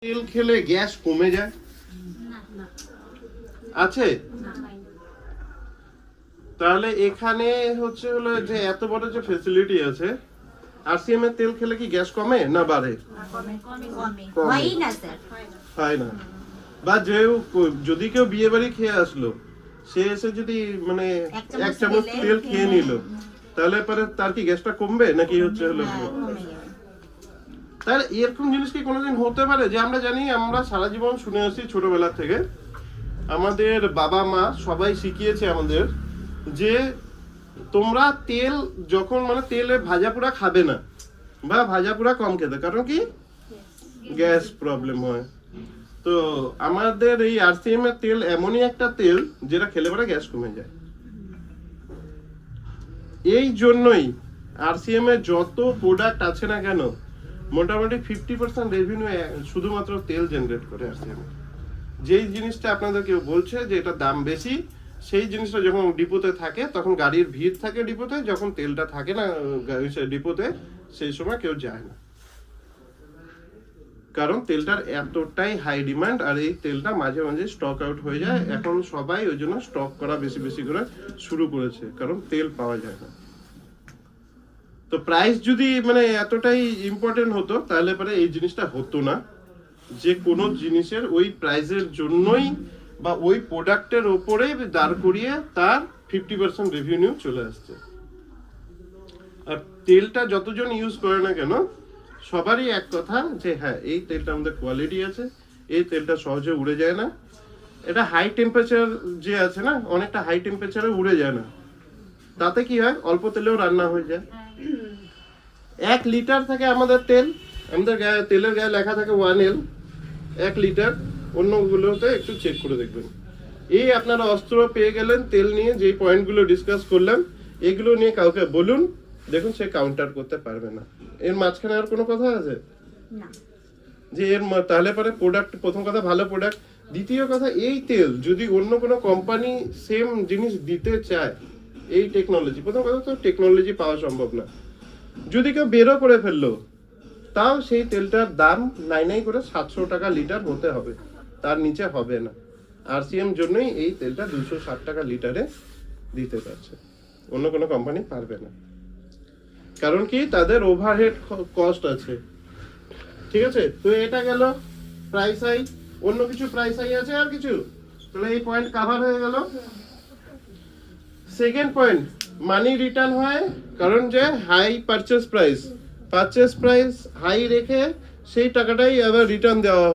তেল খেলে গ্যাস কমে যায় আছে? তাহলে এখানে হচ্ছে হলো যে এত বড় যে ফ্যাসিলিটি আছে, আরসিএম এর তেল খেলে কি গ্যাস কমে না বাড়ে? হয় না। বা যদি কেউ বিয়ে বাড়ি খেয়ে আসলো, সে এসে যদি মানে এক চামচ তেল খেয়ে নিল, তাহলে পরে তার কি গ্যাসটা কমবে নাকি হচ্ছে হলো? তাহলে এরকম জিনিস কি কোনোদিন হতে পারে? যে আমরা জানি, আমরা সারা জীবন শুনে আসছি ছোটবেলা থেকে, আমাদের বাবা মা সবাই শিখিয়েছে আমাদের যে তোমরা তেল যখন মানে তেলে ভাজা পোড়া খাবে না, বা ভাজা পোড়া কম খেতে, কারণ কি গ্যাস প্রবলেম হয়। তো আমাদের এই আরসিএম এর তেল এমনই একটা তেল যেটা খেলে পরে গ্যাস কমে যায়। এই জন্যই আরসিএম এর যত প্রোডাক্ট আছে না কেন, মোটামুটি 50% রেভিনিউ শুধুমাত্র তেল জেনারেট করে আরসিএম। যেই জিনিসটা আপনাদের কেউ বলছে যে এটা দাম বেশি, সেই জিনিসটা যখন ডিপোতে থাকে তখন গাড়ির ভিড় থাকে ডিপোতে, যখন তেলটা থাকে না ডিপোতে সেই সময় কেউ যায় না, কারণ তেলটার এতটাই হাই ডিমান্ড। আর এই তেলটা মাঝে মাঝে স্টক আউট হয়ে যায়, এখন সবাই ওই জন্য স্টক করা বেশি বেশি করে শুরু করেছে, কারণ তেল পাওয়া যায় না। তো প্রাইস যদি মানে এতটাই ইম্পর্টেন্ট হতো, তাহলে পরে এই জিনিসটা হতো না, যে কোনো জিনিসের ওই প্রাইসের জন্যই বা ওই প্রোডাক্টের ওপরে দাঁড় করিয়ে তার 50% রেভিনিউ চলে আসছে। আর তেলটা যতজন ইউজ করে না কেন, সবারই এক কথা যে হ্যাঁ এই তেলটা আমাদের কোয়ালিটি আছে, এই তেলটা সহজে উড়ে যায় না। এটা হাই টেম্পারেচার যে আছে না, অনেকটা হাই টেম্পারেচারে উড়ে যায় না, তাতে কি হয় অল্প তেলেও রান্না হয়ে যায়। 1 লিটার থাকে আমাদের তেল, আমাদের তেলের গায়ে লেখা থাকে 1L, 1 লিটার। অন্যগুলোতে একটু চেক করে দেখবেন। এই আপনারা অস্ত্র পেয়ে গেলেন তেল নিয়ে, যে পয়েন্টগুলো ডিসকাস করলাম এগুলো নিয়ে কাউকে বলুন, দেখুন সে কাউন্টার করতে পারবে না। এর মাঝখানে আর কোনো কথা আছে না যে এর তাহলে পরে প্রোডাক্ট, প্রথম কথা ভালো প্রোডাক্ট, দ্বিতীয় কথা এই তেল যদি অন্য কোনো কোম্পানি সেম জিনিস দিতে চায়, এই টেকনোলজি, প্রথম কথা তো টেকনোলজি পাওয়া সম্ভব না, যদি কেউ বেরো করে ফেললো, তাও সেই তেলটার দাম নাই করে 700 টাকা লিটার হতে হবে, তার নিচে হবে না। আরসিএম জন্যই এই তেলটা 260 টাকা লিটারে দিতে পারছে, অন্য কোনো কোম্পানি পারবে না, কারণ কি তাদের ওভারহেড কস্ট আছে। ঠিক আছে, তো এটা গেল প্রাইস হাই। অন্য কিছু প্রাইস হাই আছে আর কিছু? তাহলে এই পয়েন্ট কভার হয়ে গেল। সেকেন্ড পয়েন্ট, মানি রিটার্ন হয়, কারণ যে হাই পারচেজ প্রাইস হাই রেখে সেই টাকাটাই আবার রিটার্ন দেওয়া